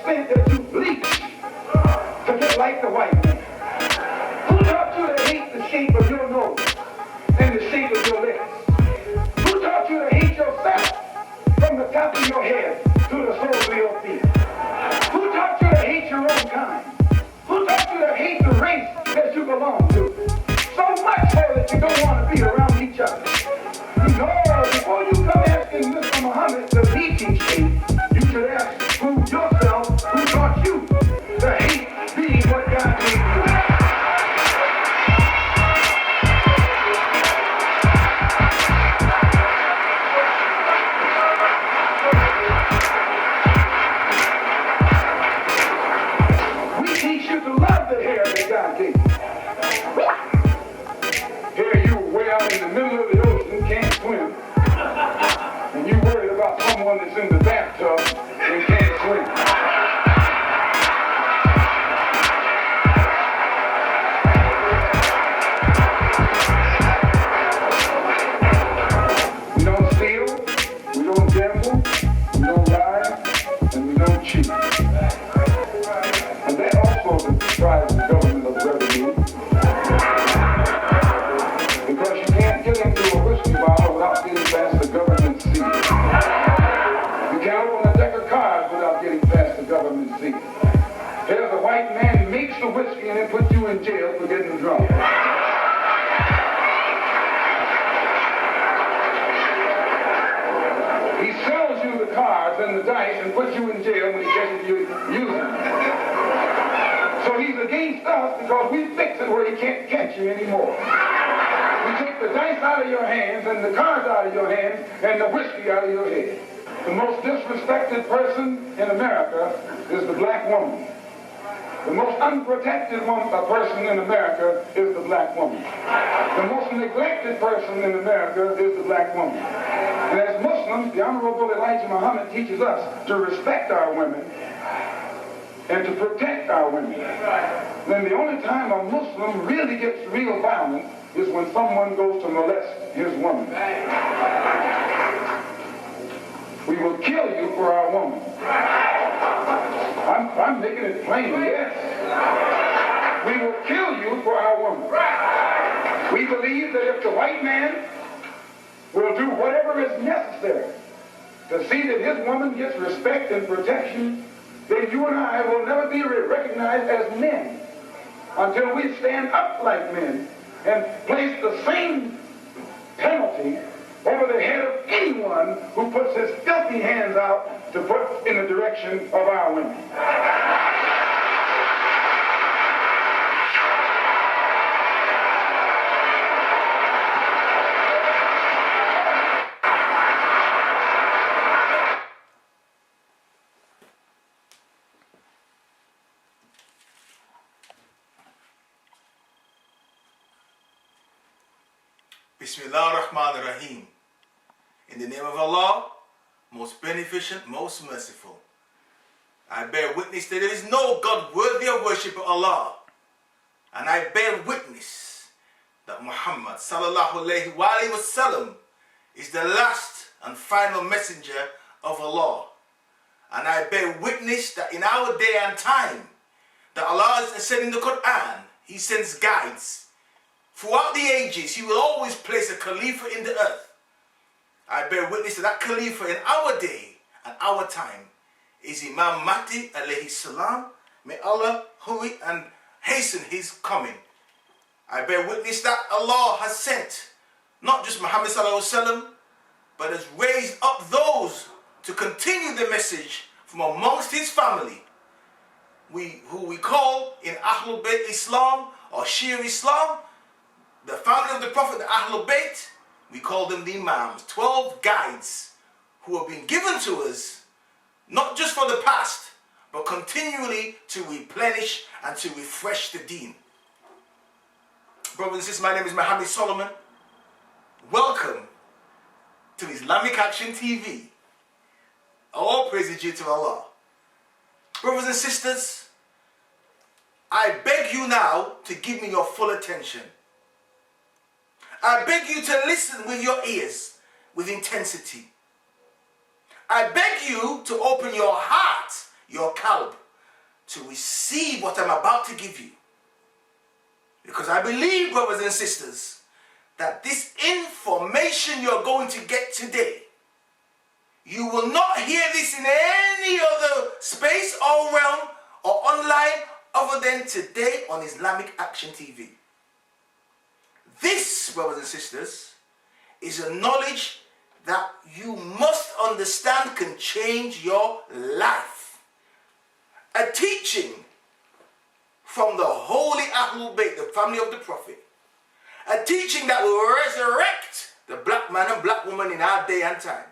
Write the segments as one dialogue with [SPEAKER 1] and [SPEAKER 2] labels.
[SPEAKER 1] extent that you bleach to get like the white man? Who taught you to hate the shape of your nose and the shape of your lips? Who taught you to hate yourself from the top of your head to the soles of your feet? Who taught you to hate your own kind? Who taught you to hate the race that you belong to? So much so that you don't want to be around each other. No, before you come asking Mr. Muhammad the teaching shape, you should ask who yourself, who taught you to hate being what God gave you. We teach you to love the hair that God gave you. Here you way out in the middle of the ocean, can't swim, and you worried about someone that's in the bathtub and can't swim. We don't steal, we don't gamble, we don't lie, and we don't cheat. And that also describes the government of revenue. Because you can't get into a whiskey bottle without getting past the government seal. You can't open a deck of cards without getting past the government seal. Here's a white man who makes the whiskey and then puts you in jail for getting drunk. He sells you the cards and the dice and puts you in jail when he catches you using them. So he's against us because we fix it where he can't catch you anymore. We take the dice out of your hands and the cards out of your hands and the whiskey out of your head. The most disrespected person in America is the black woman. The most unprotected person in America is the black woman. The most neglected person in America is the black woman. And as Muslims, the Honorable Elijah Muhammad teaches us to respect our women and to protect our women. Then the only time a Muslim really gets real violence is when someone goes to molest his woman. We will kill you for our woman. I'm making it plain, yes. We will kill you for our woman. We believe that if the white man will do whatever is necessary to see that his woman gets respect and protection, then you and I will never be recognized as men until we stand up like men and place the same penalty over the head of anyone who puts his filthy hands out to put in the direction of our women.
[SPEAKER 2] Bismillah ar-Rahman ar-Rahim. In the name of Allah, most beneficent, most merciful. I bear witness that there is no God worthy of worship but Allah. And I bear witness that Muhammad sallallahu alayhi wa sallam is the last and final messenger of Allah. And I bear witness that in our day and time, that Allah has said in the Quran, He sends guides. Throughout the ages, He will always place a Khalifa in the earth. I bear witness to that Khalifa in our day and our time is Imam Mahdi alayhi salam. May Allah hurry and hasten his coming. I bear witness that Allah has sent not just Muhammad sallallahu alaihi wasallam, but has raised up those to continue the message from amongst his family. Who we call in Ahlul Bayt Islam or Shia Islam, the family of the Prophet, the Ahlul Bayt, we call them the Imams, 12 guides who have been given to us, not just for the past, but continually to replenish and to refresh the deen. Brothers and sisters, my name is Muhammad Solomon. Welcome to Islamic Action TV. All praise is due to Allah. Brothers and sisters, I beg you now to give me your full attention. I beg you to listen with your ears, with intensity. I beg you to open your heart your qalb, to receive what I'm about to give you. Because I believe, brothers and sisters, that this information you're going to get today, you will not hear this in any other space or realm or online other than today on Islamic Action TV. This, brothers and sisters, is a knowledge that you must understand can change your life. A teaching from the holy Ahlul Bayt, the family of the Prophet. A teaching that will resurrect the black man and black woman in our day and time.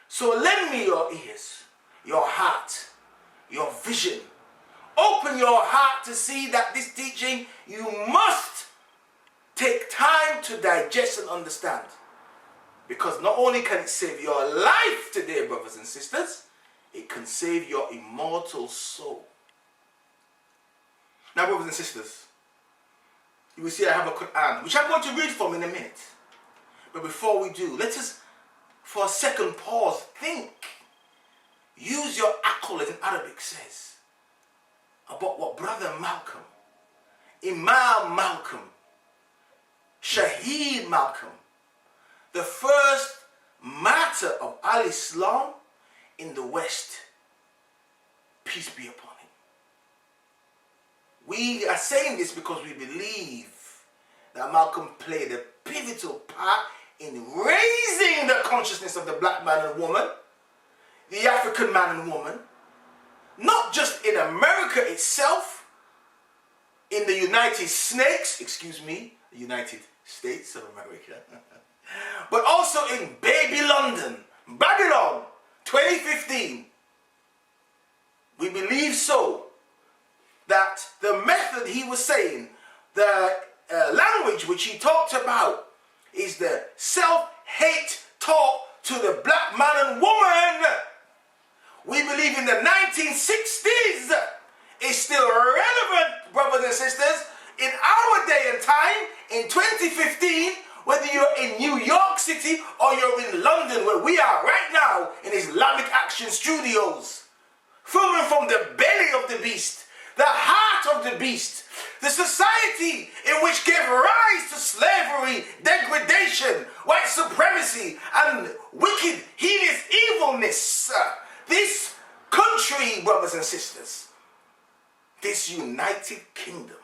[SPEAKER 2] So lend me your ears, your heart, your vision. Open your heart to see that this teaching you must take time to digest and understand. Because not only can it save your life today, brothers and sisters, it can save your immortal soul. Now, brothers and sisters, you will see I have a Quran, which I'm going to read from in a minute. But before we do, let us, for a second, pause, think. Use your akal, as in Arabic says, about what Brother Malcolm, Imam Malcolm, Shaheed Malcolm, the first martyr of Al-Islam in the West, peace be upon him. We are saying this because we believe that Malcolm played a pivotal part in raising the consciousness of the black man and woman, the African man and woman, not just in America itself, in the United States of America, but also in baby London, Babylon, 2015. We believe so that the method he was saying, the language which he talked about, is the self-hate taught to the black man and woman. We believe in the 1960s is still relevant, brothers and sisters, in our day and time, in 2015, whether you're in New York City or you're in London, where we are right now in Islamic Action Studios, filming from the belly of the beast, the heart of the beast, the society in which gave rise to slavery, degradation, white supremacy, and wicked, heinous evilness. This country, brothers and sisters, this United Kingdom,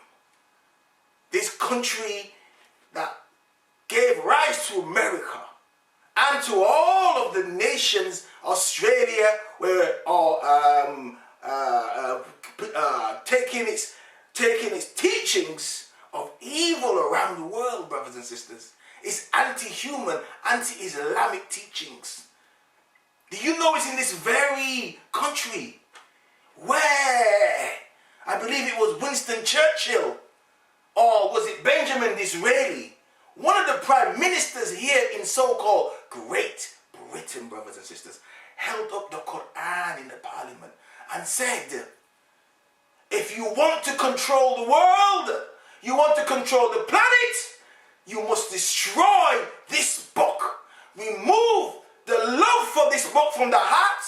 [SPEAKER 2] this country that gave rise to America and to all of the nations, Australia, where taking its teachings of evil around the world, brothers and sisters. It's anti-human, anti-Islamic teachings. Do you know it's in this very country where I believe it was Winston Churchill, or was it Benjamin Disraeli, one of the prime ministers here in so-called Great Britain, brothers and sisters, held up the Quran in the parliament and said, if you want to control the world, you want to control the planet, you must destroy this book. Remove the love for this book from the heart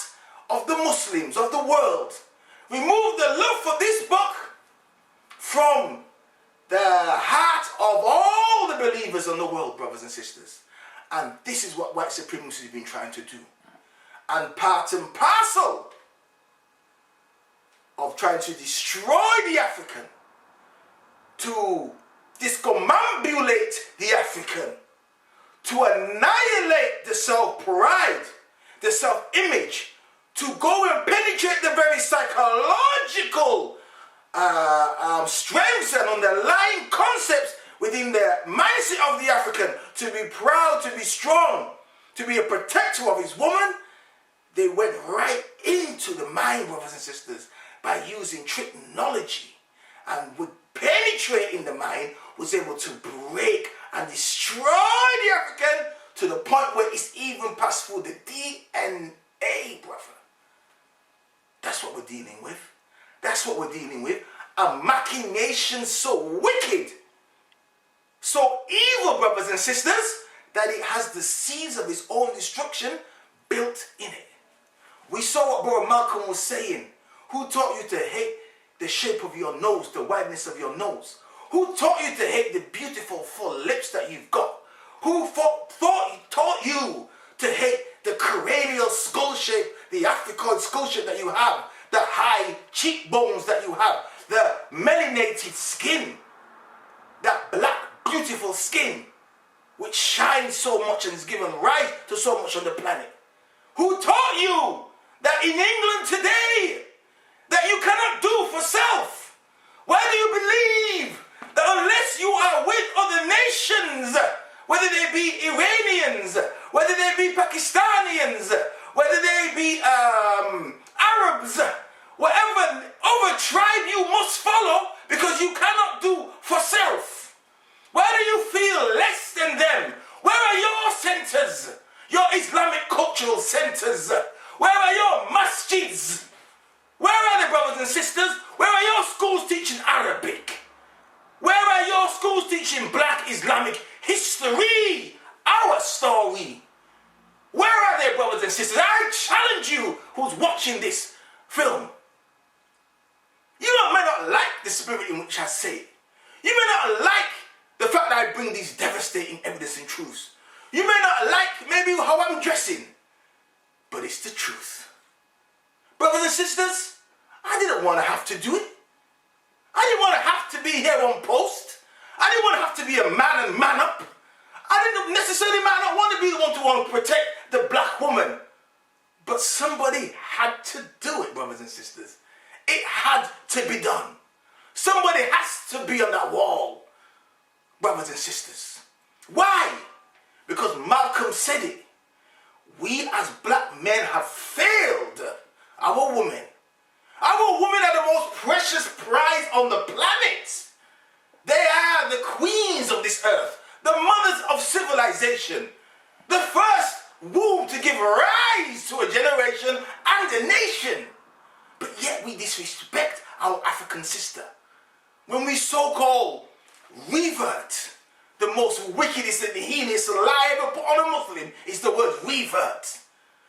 [SPEAKER 2] of the Muslims of the world. Remove the love for this book from the heart of all the believers in the world, brothers and sisters. And this is what white supremacy has been trying to do. And part and parcel of trying to destroy the African, to discombobulate the African, to annihilate the self-pride, the self-image, to go and penetrate the very psychological strengths and underlying concepts within the mindset of the African, to be proud, to be strong, to be a protector of his woman. They went right into the mind, brothers and sisters, by using technology, and would penetrate in the mind, was able to break and destroy the African to the point where it's even passed through the DNA, brother. That's what we're dealing with. That's what we're dealing with. A machination so wicked, so evil, brothers and sisters, that it has the seeds of its own destruction built in it. We saw what Brother Malcolm was saying Who taught you to hate the shape of your nose, the wideness of your nose? Who taught you to hate the beautiful full lips that you've got? Who taught you to hate the cranial skull shape, the African skull shape that you have, the high cheekbones that you have, the melanated skin, that black beautiful skin which shines so much and is given rise to so much on the planet? Who taught you that in England today that you cannot do for self? Why do you believe that unless you are with other nations, whether they be Iranians, whether they be Pakistanians, whether they be Arabs, whatever other tribe you must follow, because you cannot do for self? Why do you feel less than them? Where are your centers? Your Islamic cultural centers? Where are your masjids? Where are the brothers and sisters? Where are your schools teaching Arabic? Where are your schools teaching black Islamic history? Our story. Where are they, brothers and sisters? I challenge you who's watching this film. You may not like the spirit in which I say it. You may not like the fact that I bring these devastating evidence and truths. You may not like maybe how I'm dressing. But it's the truth. Brothers and sisters, I didn't want to have to do it. I didn't want to have to be here on post. I didn't want to have to be a man and man up. I didn't necessarily might not want to be the one to want to protect the black woman. But somebody had to do it, brothers and sisters. It had to be done. Somebody has to be on that wall, brothers and sisters. Why? Because Malcolm said it. We as black men have failed our women. Our women are the most precious prize on the planet. They are the queens of this earth, the mothers of civilization, the first womb to give rise to a generation and a nation. But yet we disrespect our African sister. When we so-called revert, the most wickedest and heinous lie ever put on a Muslim is the word revert.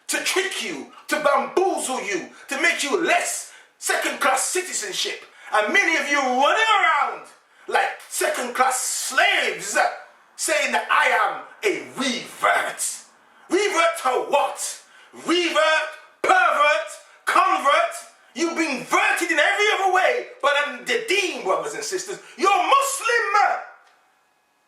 [SPEAKER 2] To trick you, to bamboozle you, to make you less second-class citizenship. And many of you running around like second-class slaves saying that I am a revert. Revert to what? Revert, pervert, convert. You've been verted in every other way, but I'm the deen, brothers and sisters. You're Muslim.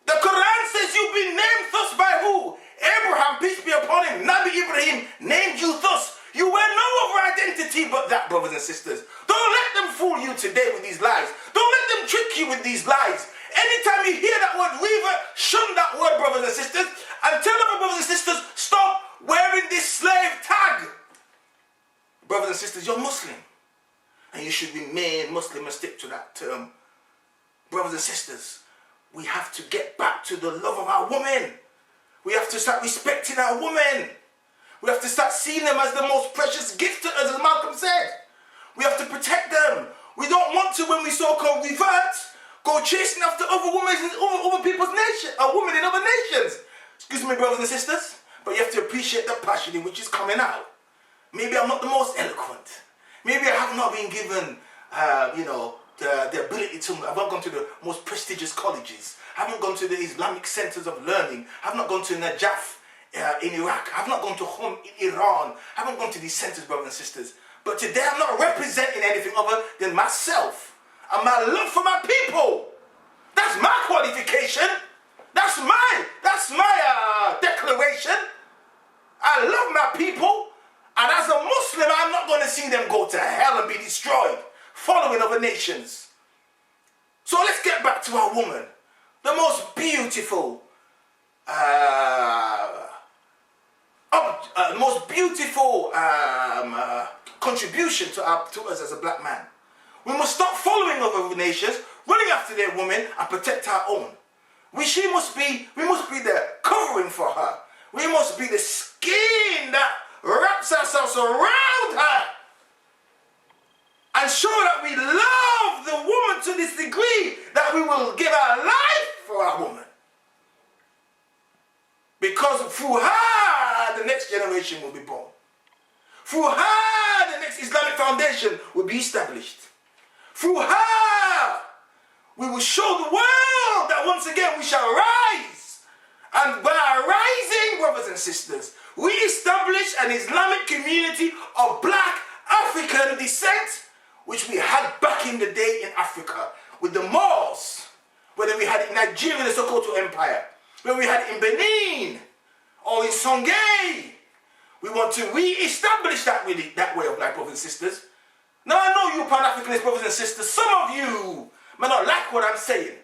[SPEAKER 2] The Quran says you've been named thus by who? Abraham, peace be upon him, Nabi Ibrahim, named you thus. You wear no other identity but that, brothers and sisters. Don't let them fool you today with these lies. Don't let them trick you with these lies. Anytime you hear that word revert, shun that word, brothers and sisters, and tell other brothers and sisters, stop wearing this slave tag. Brothers and sisters, you're Muslim. And you should remain Muslim and stick to that term. Brothers and sisters, we have to get back to the love of our women. We have to start respecting our women. We have to start seeing them as the most precious gift to us, as Malcolm said. We have to protect them. We don't want to, when we so-called revert, go chasing after other women in other people's nations, or women in other nations. Excuse me, brothers and sisters, but you have to appreciate the passion in which is coming out. Maybe I'm not the most eloquent. Maybe I have not been given, the ability to, I've not gone to the most prestigious colleges. I haven't gone to the Islamic centers of learning. I've not gone to Najaf in Iraq. I've not gone to Coon in Iran. I haven't gone to these centers, brothers and sisters. But today I'm not representing anything other than myself and my love for my people. That's my qualification. That's my declaration. I love my people. And as a Muslim, I'm not going to see them go to hell and be destroyed, following other nations. So let's get back to our woman. The most beautiful, contribution to us as a black man. We must stop following other nations, running after their women, and protect our own. We must be the covering for her. We must be the skin that wraps ourselves around her and show that we love the woman to this degree that we will give our life for our woman. Because through her, the next generation will be born. Through her, the next Islamic foundation will be established. Through her, we will show the world that once again we shall rise. And by our rising, brothers and sisters, we establish an Islamic community of black African descent, which we had back in the day in Africa with the Moors, whether we had it in Nigeria, the Sokoto Empire, whether we had it in Benin or in Songhai. We want to re-establish that way of life, brothers and sisters. Now I know you Pan-Africanist brothers and sisters, some of you may not like what I'm saying.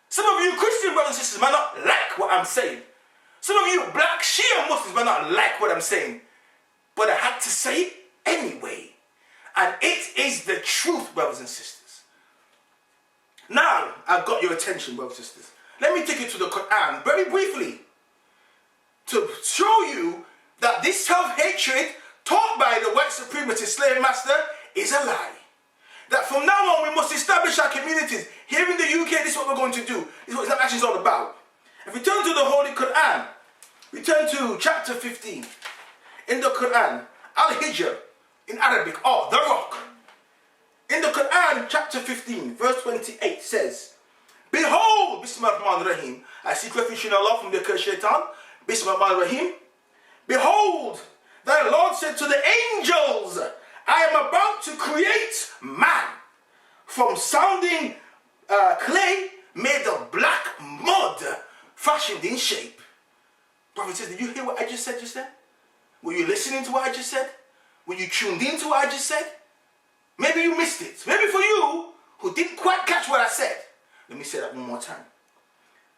[SPEAKER 2] Some of you Christian brothers and sisters may not like what I'm saying. Some of you black Shia Muslims may not like what I'm saying. But I had to say it anyway. And it is the truth, brothers and sisters. Now, I've got your attention, brothers and sisters. Let me take you to the Quran very briefly to show you that this self-hatred taught by the white supremacist slave master is a lie. That from now on we must establish our communities. Here in the UK, this is what we're going to do. This is what Islam actually is all about. If we turn to the Holy Quran, we turn to chapter 15. In the Quran, Al-Hijr, in Arabic, or the rock. In the Quran, chapter 15, verse 28 says, Behold, Bismillahir-Rahmanir-Rahim, I seek refuge in Allah from the cursed shaitan. Bismillahir-Rahmanir-Rahim. Behold, thy Lord said to the angels, I am about to create man from sounding clay made of black mud, fashioned in shape. Brother says, did you hear what I just said just then? Were you listening to what I just said? Were you tuned in to what I just said? Maybe you missed it. Maybe for you who didn't quite catch what I said. Let me say that one more time.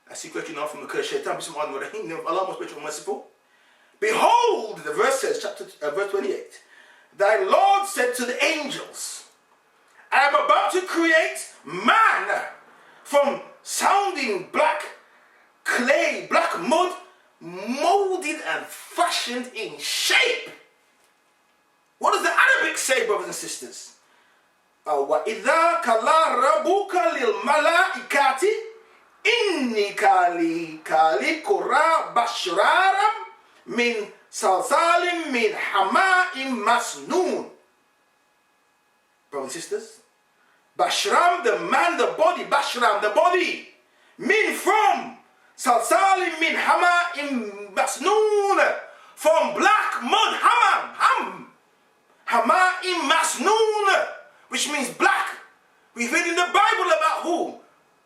[SPEAKER 2] I seek refuge now from the cursed shaitan. Bismillahir-Rahmanir-Rahim. Name of Allah, most gracious and merciful. Behold, the verse says, verse 28. Thy Lord said to the angels, I am about to create man from sounding black clay, black mud, molded and fashioned in shape. What does the Arabic say, brothers and sisters? وَإِذَا كَلَا رَبُّكَ لِلْمَلَائِكَةِ إِنِّي كَالِي كُرَى بَشْرَارًا مِنْ صَلْصَالٍ مِنْ حَمَاءٍ مَسْنُونٍ. Brothers and sisters, Bashram, the man, the body, Bashram, the body, min from, Salsalim min Hama'im Masnoon, from black mud, Hama'im Masnoon, which means black. We read in the Bible about who?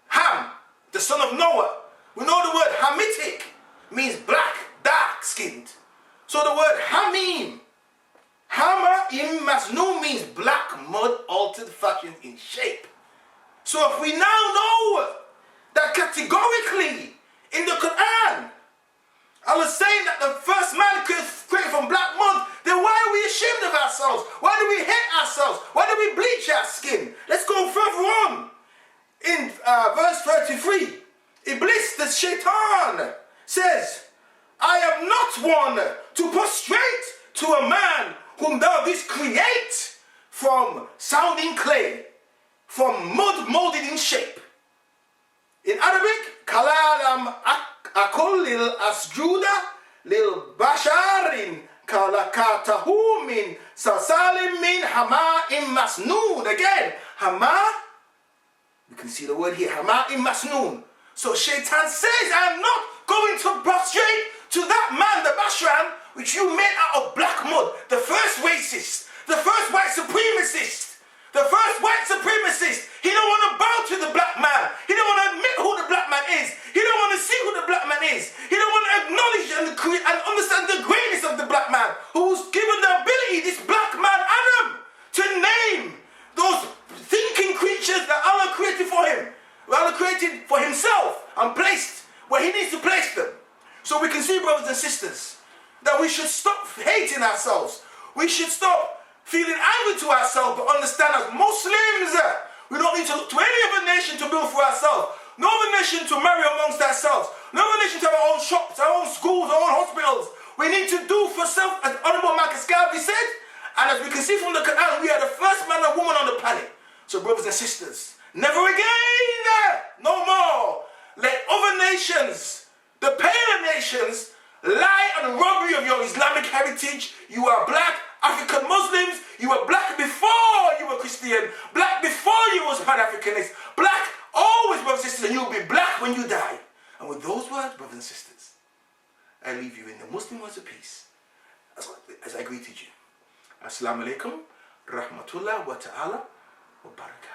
[SPEAKER 2] Ham, the son of Noah. We know the word Hamitic means black, dark-skinned. So the word Hamim, Hama'im Masnoon means black mud altered, fashioned in shape. So if we now know that categorically in the Quran, Allah is saying that the first man created from black mud, then why are we ashamed of ourselves? Why do we hate ourselves? Why do we bleach our skin? Let's go further on. In verse 33, Iblis, the shaitan, says, I am not one to prostrate to a man whom thou didst create from sounding clay, from mud molded in shape. In Arabic, Kalalam akul lil asjuda lil basharin kalakatahu min sasalim min hama'im masnoon. Again, hama, you can see the word here, hama'im masnoon. So Shaitan says, I am not going to prostrate to that man, the Bashran, which you made out of black mud, the first racist, the first white supremacist. The first white supremacist, he don't want to bow to the black man. He don't want to admit who the black man is. He don't want to see who the black man is. He don't want to acknowledge and understand the greatness of the black man, who's given the ability, this black man, Adam, to name those thinking creatures that Allah created for him. Allah created for himself and placed where he needs to place them. So we can see, brothers and sisters, that we should stop hating ourselves. We should stop feeling angry to ourselves, but understand as Muslims, we don't need to look to any other nation to build for ourselves. No other nation to marry amongst ourselves. No other nation to have our own shops, our own schools, our own hospitals. We need to do for self, as Honorable Marcus Garvey said, and as we can see from the Quran, we are the first man and woman on the planet. So brothers and sisters, never again, no more, let other nations, the paler nations, lie and rob you of your Islamic heritage. You are black African Muslims, You were black before you were Christian. Black before you was Pan-Africanist. Black always, brothers and sisters, and you'll be black when you die. And with those words, brothers and sisters, I leave you in the Muslim words of peace as I greeted you. Assalamu alaikum, rahmatullah wa ta'ala wa barakatuh.